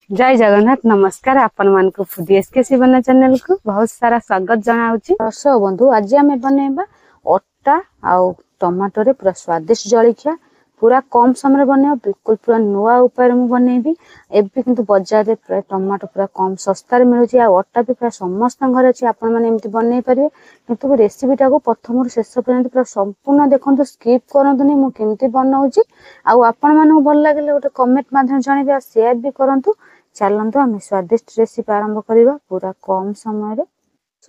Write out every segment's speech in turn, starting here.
जय जगन्नाथ नमस्कार आपण मानक फूडी एसके शिवना चैनल को बहुत सारा स्वागत जनाऊँगी। दर्शक बंधु आज आम बनैबा अटा आउ टमाटो रे पूरा स्वादिष्ट जलखिया पूरा कम समय बनैबा बिल्कुल पूरा नुआ उपाय मु बनैबी। एबे किंतु बाजार रे प्राय टमाटो पूरा कम सस्ता रे मिलुची आ अटा भी प्राय समस्त घर अछि आपण माने एमति बनै परिबे। किंतु रेसिपी टाको प्रथम शेष पर्यंत पूरा संपूर्ण देखंतु स्किप करंतुनी मु केमति बनाउची आ आपण माने भल लागले गोटे कमेंट माध्यम जणेबे आ शेयर भी करंतु। चलतु आम स्वादिष्ट रेसिपी आरंभ करवा पूरा कम समय।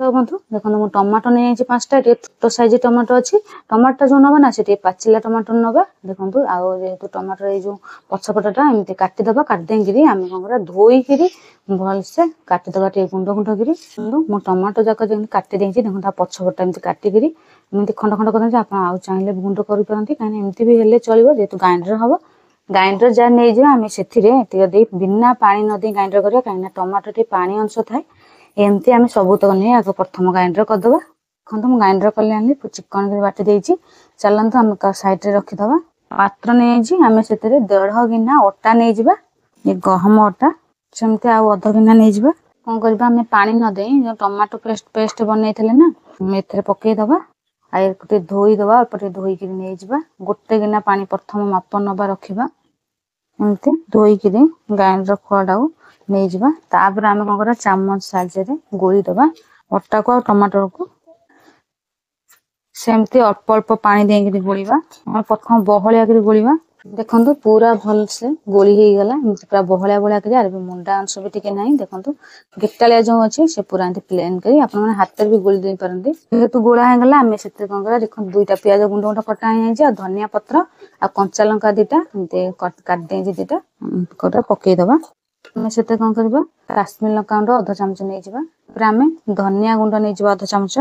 सब बंधु देखो मु टमाटो नहीं 5टा छोट साइज टमाटो अच्छी टमाटो जो नबा ना से पाचिला टमाटो नबा देखो आउ टमाटो ये जो पछपटा एमती काटिदबा काटिदेकि आम कौन धोईक भलसे काटिदबा गुंड गुंड करी मु टमाटो जाक जमी काटी देखो पछपटा एमती काटिक एमती खंड खंड कर आउ चाहिए गुंड करपारती कहीं एमती भी हेल्ले चलो जेहतु ग्राइंडर हम ग्राइंडर जार नहीं जावा आम से बिना पानी नदी ग्राइंडर करिया कहीं टमाटो टी पानी अंश थाए एमती आम सबूतक नहीं आगे प्रथम ग्राइंडर करदे। देखो मुझे ग्राइंडर कले आनी चिकन बाटी देती चलतु आम साइड रे रखीदबा। पात्र नहीं आम से 1.5 गिना अटा नहीं जा ये गहम अटा सेमती आउ अध गिना नहीं जा कौन करवा आम पानी नदे जो टमाटो पेस्ट बनई ना ए पकईदबा आटे धोईदबा अल्पटे धोईक नहीं जा गोटे गिना पानी प्रथम माप नवा रखा एमती धोईक ग्राइंडर खोड़ा नहीं जा तापर आम कौन कर चामच साहाय्य गोलीदबा अटा को टमाटर को सेमती अल्प अल्प पानी देकर गोलिबा प्रथम बहलिया गोलिबा। देखो पूरा भल से गोली हो गला पूरा बहलिया बहलिया कर मुंडा अंश भी टिके नहीं देखो गिटालिया जो अच्छी से पूरा प्लेन कर हाथ भी गोली दे पारती जेहेतु गोला होगा आम से कौन कर देखो 2टा प्याज गुंड गुंड कटा हो धनिया पत्र आ कंचा लंका 2टा काटदे 2टा पकईदबा आम से कौन कर काश्मीर लंका गुंड अध चामच नहीं जा आम धनिया गुंड नहीं जा अध चामच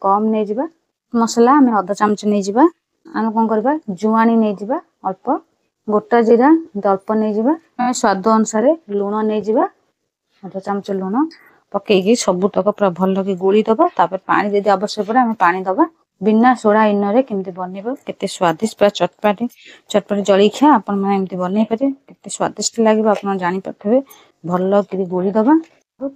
कम नहीं जा मसला आम अध चामच नहीं जा आम कौन करवा जुआनी नहीं जा अल्प गोटा जीरा अल्प नहीं जा स्वाद अनुसार लुण नहीं जा अध चामच लुण पकईकि सबूतक पूरा भल कि गोली दबा तापर पानी जब आवश्यक पड़े आम पानी दबा बिना सोडा इन केमती बनइब केते स्वादिष्ट पूरा चटपाटी चटपाटी जलखिया आपण माने एमती बनई पारे केते स्वादिष्ट लागिब आपण जानि पारथबे भल कि गोली दबा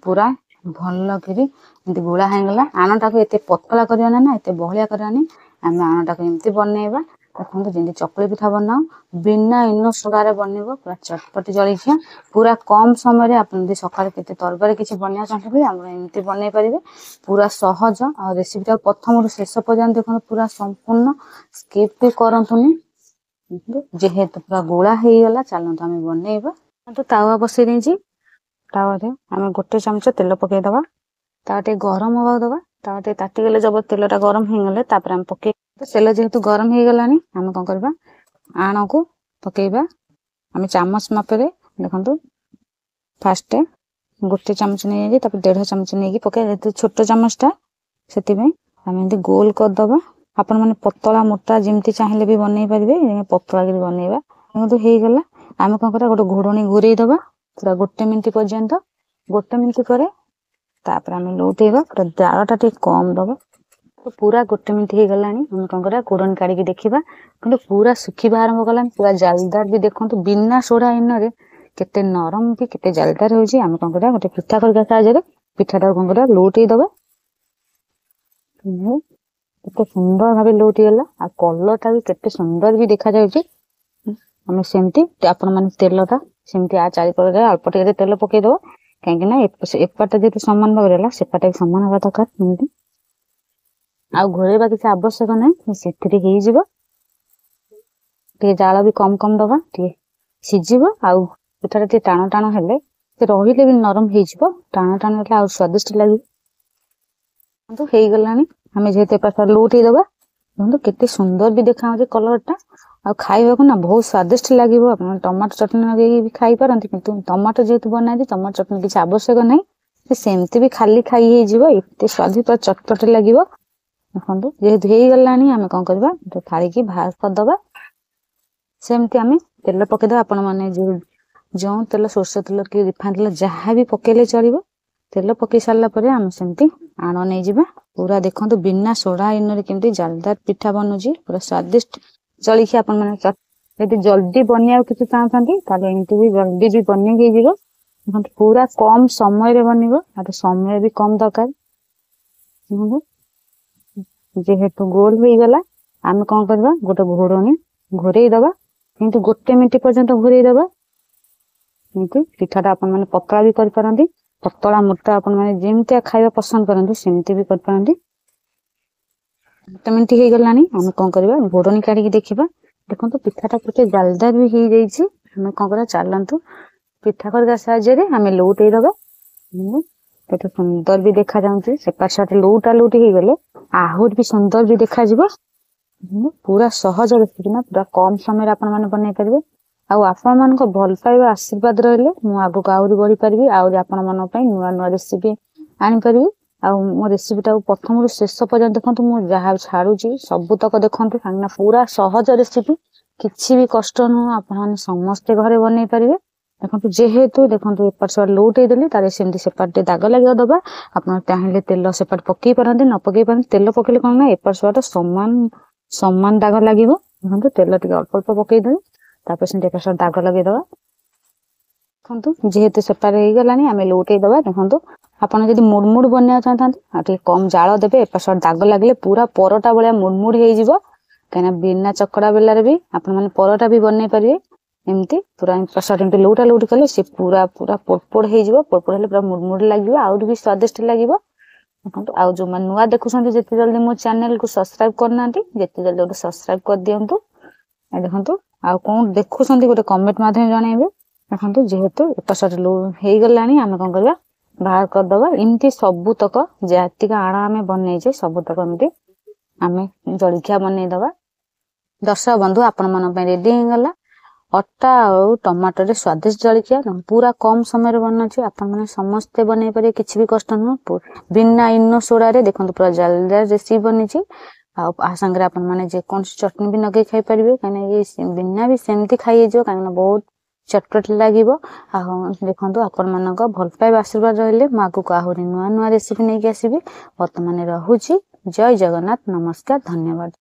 पूरा भल कि एमती गोला होगला आनटा को एते पतला करवाना ना एते बहलिया करवानी आम आनटा को एमती बनइबा। देखो जमी चकुली पिठा बनाओ बिना इन सोडार बनइब पूरा चटपटी जलखिया पूरा कम समय आप सकाल के तरबार किसी बनवा चाहते आम एमती बनई पारे पूरा सहज आ रेसिपीटा प्रथम शेष पर्यंत देखो पूरा संपूर्ण स्किप भी करतुनि जेहेतु पूरा गोला हो गला चलते आम बनइबा। तो तावा बसई देजी तावे आम गोटे चामच तेल पकईदबा ताटे गरम हवा दबा ताटे ताटिगले जब तेलटा गरम हो गले आम पकई तेल जेहेतु गरम हो गलानी आम कौन करवा आण को पकईबा आम चामच मापे देखो फास्ट गोटे चामच नहीं 1.5 चामच नहीं पकई छोट चामचटा से आम एमती गोल करदबा आपण मैंने पतला मोटा जमती चाहिए भी बनई पारे पतला कर बनइबा देखो हो गला आम कौन कर गोटे घोड़णी घूरे दबा पूरा 1 मिनिट पर्यंत 1 मिनिट पर तापर आम लौटेबा पूरा जालटा कम दबा तो पूरा 1 मिनिट हो गला आम कौन कर घोड़णी काढ़ी देखा कि पूरा सुखा आरंभ कला पूरा जालदार भी देखो बिना सोडा इन केते नरम भी केते जालदार होची आम कौन कर गोटे पिठा खड़का साहाय्य पिठाटा कौन कर लौटे दबा केते सुंदर भाव लौटी गला आ कलरटा भी केते सुंदर भी देखा जाउची। आम सेमती आपण माने तेलटा सेमती आ चारिकड़े अल्प टे तेल पकईदब कहीं एपाटा जो सामान भाव रहा सेपाटा भी सामान हवा दरकार आउ घोरैबा किसी आवश्यक ना से जाल भी कम कम दबा सीझिब आउ पिठाटा टे टाण टाण हेले रहिले भी नरम हो टाण टाण हेले आउ स्वादिष्ट लगे तो हो गलानी आम जेहेतु पाखा लौटे दबा देखो केते सुंदर भी देखा कलरटा आ खाइबा ना बहुत स्वादिष्ट लगे टमाटो चटनी लगे भी खाई पारती किंतु टमाटो जेहेतु बनाई टमाटो चटनी किसी आवश्यक ना सेमती भी खाली खाई एत स्वादिष्ट चटपट लगे देखो जेहेतु हो गलानी आम कौन करवा थाली की बाहर करदबा सेमती आम तेल पकईदबा आपण मैंने जो तेल सोरष तेल कि रिफाइन तेल जहाँ भी पकेले चलो तेल पकई सारा पर आम सेमती आण नहीं जा पूरा देखो बिना सोडा इन केमती जालदार पिठा बनूची पूरा स्वादिष्ट जलखिया आपण मैंने ଯଦି ଜଲ୍ଦି ବନେଇବାକୁ କିଛି ଚାହୁଁଛନ୍ତି ତାହେଲେ ଏମିତି ବି ଜଲ୍ଦି ବି ବନେଇ ହେଇଯିବ। ଦେଖନ୍ତୁ ପୁରା କମ ସମୟରେ ବନିବ, ଆଉ ସମୟ ବି କମ ଦରକାର। ଯେହେତୁ ଗୋଲ ହେଇଗଲା ଆମେ କଣ କରିବା, ଗୋଟେ ଘୋଡ଼ଣୀ ଘୋରେଇ ଦବା, କିନ୍ତୁ 1 ମିନିଟ ପର୍ଯ୍ୟନ୍ତ ଘୋରେଇ ଦବା। ଏମିତି ପିଠାଟା ଆପଣ ମାନେ ପତଳା ବି କରିପାରନ୍ତି, ପତଳା ମୋଟା ଆପଣ ମାନେ ଯେମିତିଆ ଖାଇବା ପସନ୍ଦ କରନ୍ତି ସେମିତି ବି କରିପାରନ୍ତି। 1 ମିନିଟ ହେଇଗଲାଣି, ଆମେ କଣ କରିବା ଘୋଡ଼ଣୀ କାଢିକି ଦେଖିବା। ଦେଖନ୍ତୁ ପିଠାଟା କେତେ ଜାଲଦାର ବି ହେଇଯାଇଛି। ଆମେ କଣ କରିବା, ଚାଲନ୍ତୁ ପିଠା ଖରିକା ସାହାଯ୍ୟରେ ଆମେ ଲଉଟେଇ ଦବା। କେତେ ସୁନ୍ଦର ବି ଦେଖା ଯାଉଛି। ସେପାଟ ସାଇଡ ଲଉଟା ଲଉଟି ହେଇଗଲେ ଆହୁରି ବି ସୁନ୍ଦର ବି ଦେଖାଯିବ। ପୁରା ସହଜ ରେସିପି ନା, ପୁରା କମ ସମୟରେ ଆପଣ ମାନେ ବନେଇ ପାରିବେ। ଆଉ ଆପଣ ମାନଙ୍କ ଭଲ ପାଇବା ଆଶୀର୍ବାଦ ରହିଲେ ମୁଁ ଆଗକୁ ଆହୁରି ବଢି ପାରିବି, ଆହୁରି ଆପଣ ମାନଙ୍କ ପାଇଁ ନୂଆ ନୂଆ ରେସିପି ଆଣିପାରିବି। ଆଉ ମୋ ରେସିପି ଟାକୁ ପ୍ରଥମରୁ ଶେଷ ପର୍ଯ୍ୟନ୍ତ ଦେଖନ୍ତୁ, ମୁଁ ଯାହା ଛାଡୁଛି ସବୁତକ ଦେଖନ୍ତୁ, କାହିଁକିନା ପୁରା ସହଜ ରେସିପି, କିଛି ବି କଷ୍ଟ ନୁହଁ। ଆପଣ ମାନେ ସମସ୍ତେ ଘରେ ବନେଇ ପାରିବେ। ଦେଖନ୍ତୁ ଯେହେତୁ ଦେଖନ୍ତୁ ଏପଟ ସେପଟ ଲଉଟେଇ ଦେଲି, ତାହେଲେ ସେମିତି ସେପଟ ଟିକେ ଦାଗ ଲାଗିବା ଦବା। ଆପଣ ଚାହିଁଲେ ତେଲ ସେପଟ ପକେଇ ପାରନ୍ତି, ନ ପକେଇ ପାରନ୍ତି। ତେଲ ପକେଇଲେ କଣ ନା ଏପଟ ସେପଟ ସମାନ ଦାଗ ଲାଗିବ। ଦେଖନ୍ତୁ ତେଲ ଟିକେ ଅଳ୍ପ ଅଳ୍ପ ପକେଇଦେବେ, ତାପରେ ସେମିତି ଏପଟ ସେପଟ ଦାଗ ଲଗେଇଦବା। ଦେଖନ୍ତୁ ଯେହେତୁ ସେପାରେ ହେଇଗଲାଣି, ଆମେ ଲଉଟେଇ ଦବା। ଦେଖନ୍ତୁ ଆପଣ ଯଦି ମୁଡମୁଡ ବନେଇବା ଚାହୁଁଥାନ୍ତି ଆଉ ଟିକେ କମ ଜାଳ ଦେବେ। ଏପଟ ସେପଟ ଦାଗ ଲାଗିଲେ ପୁରା ପରଟା ଭଳିଆ ମୁଡମୁଡ ହେଇଯିବ। କାହିଁକିନା ବିନା ଚକଡା ବେଲାରେ ବି ଆପଣ ମାନେ ପରଟା ବି ବନେଇ ପାରିବେ। ଏମିତି ପୁରା ଏମିତି ଲଉଟା ଲଉଟି କଲେ ସେ ପୁରା ପୋଡ ହେଇଯିବ। ପୋଡ ହେଲେ ପୁରା ମୁଡମୁଡ ଲାଗିବ, ଆହୁରି ବି ସ୍ୱାଦିଷ୍ଟ ଲାଗିବ। ଦେଖନ୍ତୁ ଆଉ ଯୋଉମାନେ ନୂଆ ଦେଖୁଛନ୍ତି, ଯେତେ ଜଲ୍ଦି ମୋ ଚ୍ୟାନେଲ କୁ ସବସ୍କ୍ରାଇବ କରିନାହାନ୍ତି, ଯେତେ ଜଲ୍ଦି ଗୋଟେ ସବସ୍କ୍ରାଇବ କରିଦିଅନ୍ତୁ। ଦେଖନ୍ତୁ ଆଉ କଣ ଦେଖୁଛନ୍ତି ଗୋଟେ କମେଣ୍ଟ ମାଧ୍ୟମରେ ଜଣେଇବେ। ଦେଖନ୍ତୁ ଯେହେତୁ ଏପଟ ହେଇଗଲାଣି, ଆମେ କଣ କରିବା ବାହାର କରିଦବା। ଏମିତି ସବୁତକ ଯେତିକ ଆଣ ଆମେ ବନେଇଛେ ସବୁତକ ଏମିତି ଆମେ ଜଳଖିଆ ବନେଇଦବା। ଦର୍ଶକ ବନ୍ଧୁ ଆପଣ ମାନଙ୍କ ପାଇଁ ରେଡି ହେଇଗଲା ଅଟା ଆଉ ଟମାଟୋରେ ସ୍ୱାଦିଷ୍ଟ ଜଳଖିଆ। ପୁରା କମ ସମୟରେ ବନୁଛି, ଆପଣ ମାନେ ସମସ୍ତେ ବନେଇ ପାରିବେ, କିଛି ବି କଷ୍ଟ ନୁହଁ। ବିନା ଇନୋ ସୋଡାରେ ଦେଖନ୍ତୁ ପୁରା ଜାଲଦାର ରେସିପି ବନିଛି। ଆଉ ଆ ସାଙ୍ଗରେ ଆପଣ ମାନେ ଯେକୌଣସି ଚଟଣି ବି ଲଗେଇ ଖାଇପାରିବେ, କାହିଁକିନା ବିନା ବି ସେମିତି ଖାଇ ହେଇଯିବ, କାହିଁକିନା ବହୁତ ଚଟପଟ ଲାଗିବ। ଆଉ ଦେଖନ୍ତୁ ଆପଣ ମାନଙ୍କ ଭଲ ପାଇବା ଆଶୀର୍ବାଦ ରହିଲେ ମୁଁ ଆଗକୁ ଆହୁରି ନୂଆ ନୂଆ ରେସିପି ନେଇକି ଆସିବି। ବର୍ତ୍ତମାନ ରହୁଛି, ଜୟ ଜଗନ୍ନାଥ, ନମସ୍କାର, ଧନ୍ୟବାଦ।